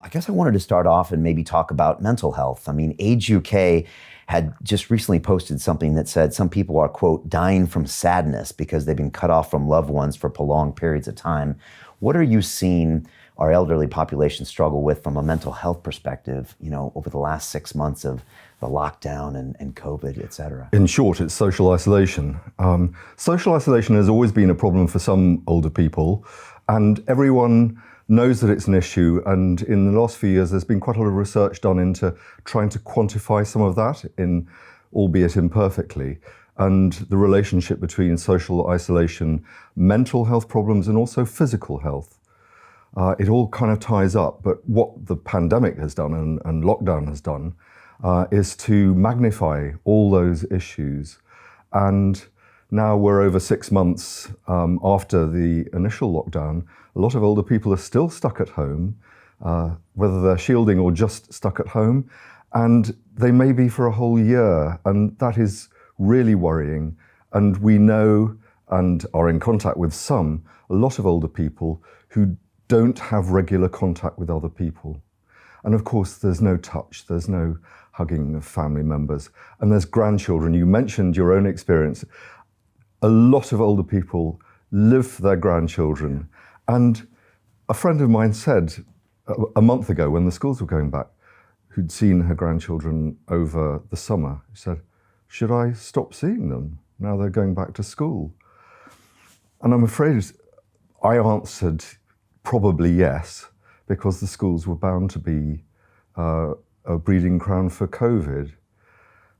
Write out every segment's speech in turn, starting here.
I guess I wanted to start off and maybe talk about mental health. I mean, Age UK had just recently posted something that said some people are, quote, dying from sadness because they've been cut off from loved ones for prolonged periods of time. What are you seeing our elderly population struggle with from a mental health perspective, over the last 6 months of the lockdown and COVID, et cetera? In short, it's social isolation. Social isolation has always been a problem for some older people, and everyone knows that it's an issue. And in the last few years, there's been quite a lot of research done into trying to quantify some of that, albeit imperfectly, and the relationship between social isolation, mental health problems, and also physical health. It all kind of ties up, but what the pandemic has done and lockdown has done is to magnify all those issues. And now we're over 6 months after the initial lockdown. A lot of older people are still stuck at home, whether they're shielding or just stuck at home, and they may be for a whole year, and that is really worrying. And we know and are in contact with a lot of older people who don't have regular contact with other people. And of course, there's no touch, there's no hugging of family members, and there's grandchildren. You mentioned your own experience. A lot of older people live for their grandchildren. And a friend of mine said a month ago when the schools were going back, who'd seen her grandchildren over the summer, he said, "Should I stop seeing them now they're going back to school?" And I'm afraid I answered probably yes, because the schools were bound to be a breeding ground for COVID.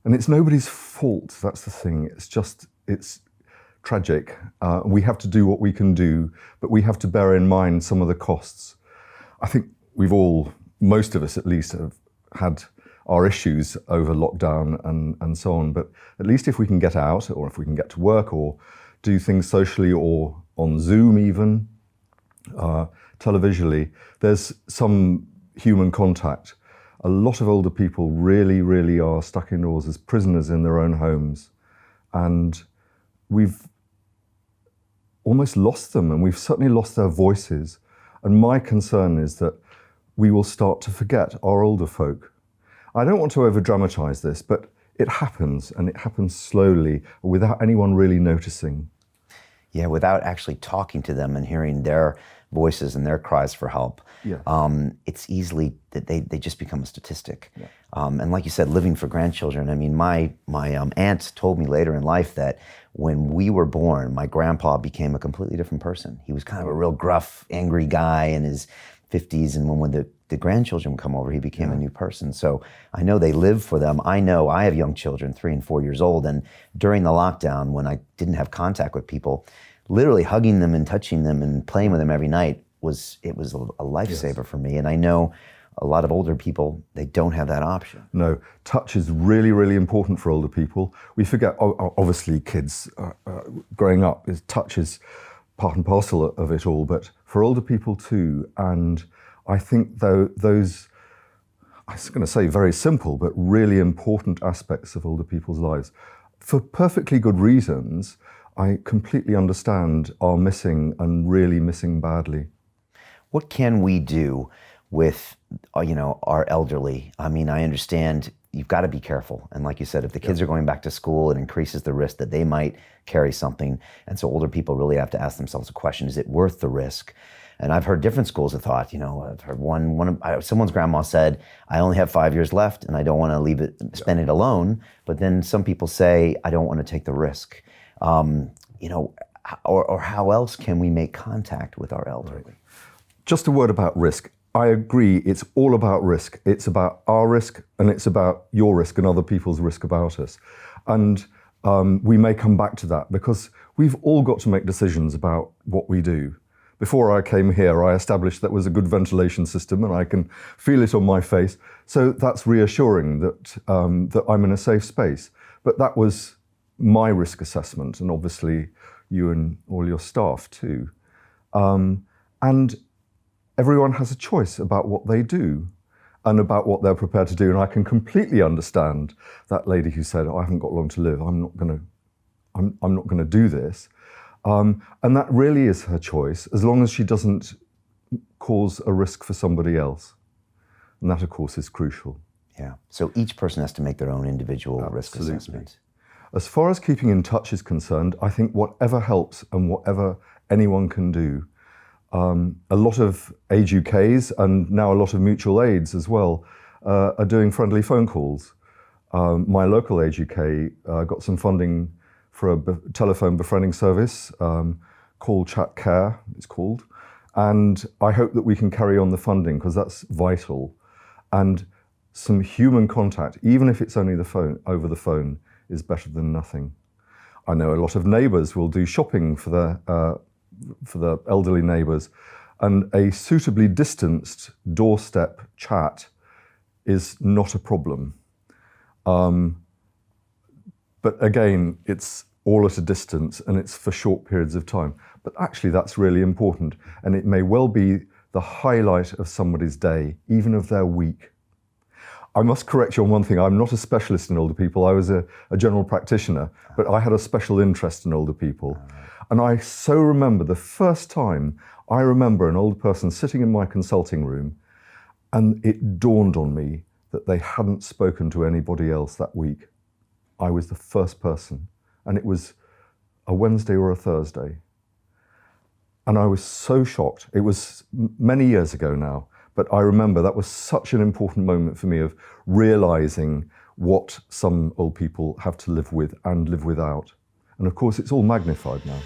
And it's nobody's fault, that's the thing. It's tragic. We have to do what we can do, but we have to bear in mind some of the costs. I think most of us at least, have had our issues over lockdown and so on, but at least if we can get out, or if we can get to work, or do things socially, or on Zoom even, televisually, there's some human contact. A lot of older people really, really are stuck indoors as prisoners in their own homes. And we've almost lost them, and we've certainly lost their voices. And my concern is that we will start to forget our older folk. I don't want to over-dramatize this, but it happens, and it happens slowly, without anyone really noticing. Yeah, without actually talking to them and hearing their voices and their cries for help. Yes. It's easily that they just become a statistic. Yeah. And like you said, living for grandchildren. I mean, my aunt told me later in life that when we were born, my grandpa became a completely different person. He was kind of a real gruff, angry guy in his 50s, and when the grandchildren would come over, he became a new person. So I know they live for them. I know I have young children, 3 and 4 years old, and during the lockdown, when I didn't have contact with people, literally hugging them and touching them and playing with them every night was a lifesaver for me. And I know a lot of older people, they don't have that option. No, touch is really, really important for older people. We forget, obviously kids growing up, touch is part and parcel of it all, but for older people too. And I think those, I was going to say very simple, but really important aspects of older people's lives, for perfectly good reasons, I completely understand, are missing, and really missing badly. What can we do with our elderly? I mean, I understand you've got to be careful. And like you said, if the kids are going back to school, it increases the risk that they might carry something. And so older people really have to ask themselves a question, is it worth the risk? And I've heard different schools of thought. I've heard someone's grandma said, I only have 5 years left and I don't want to spend it alone. But then some people say, I don't want to take the risk. Or how else can we make contact with our elderly? Right. Just a word about risk. I agree, it's all about risk. It's about our risk, and it's about your risk and other people's risk about us. And we may come back to that, because we've all got to make decisions about what we do. Before I came here, I established that was a good ventilation system, and I can feel it on my face. So that's reassuring that I'm in a safe space. But that was my risk assessment, and obviously you and all your staff too. And everyone has a choice about what they do and about what they're prepared to do. And I can completely understand that lady who said, I haven't got long to live, I'm not gonna do this. And that really is her choice, as long as she doesn't cause a risk for somebody else. And that, of course, is crucial. Yeah. So each person has to make their own individual risk assessment. As far as keeping in touch is concerned, I think whatever helps and whatever anyone can do. A lot of Age UKs and now a lot of mutual aids as well are doing friendly phone calls. My local Age UK got some funding for a telephone befriending service, Call Chat Care, it's called. And I hope that we can carry on the funding because that's vital. And some human contact, even if it's only the phone, over the phone, is better than nothing. I know a lot of neighbours will do shopping for the elderly neighbours, and a suitably distanced doorstep chat is not a problem. But again, it's all at a distance and it's for short periods of time. But actually that's really important, and it may well be the highlight of somebody's day, even of their week. I must correct you on one thing. I'm not a specialist in older people. I was a general practitioner, but I had a special interest in older people. And I so remember the first time I remember an older person sitting in my consulting room, and it dawned on me that they hadn't spoken to anybody else that week. I was the first person, and it was a Wednesday or a Thursday. And I was so shocked. It was many years ago now, but I remember that was such an important moment for me of realizing what some old people have to live with and live without. And of course, it's all magnified now.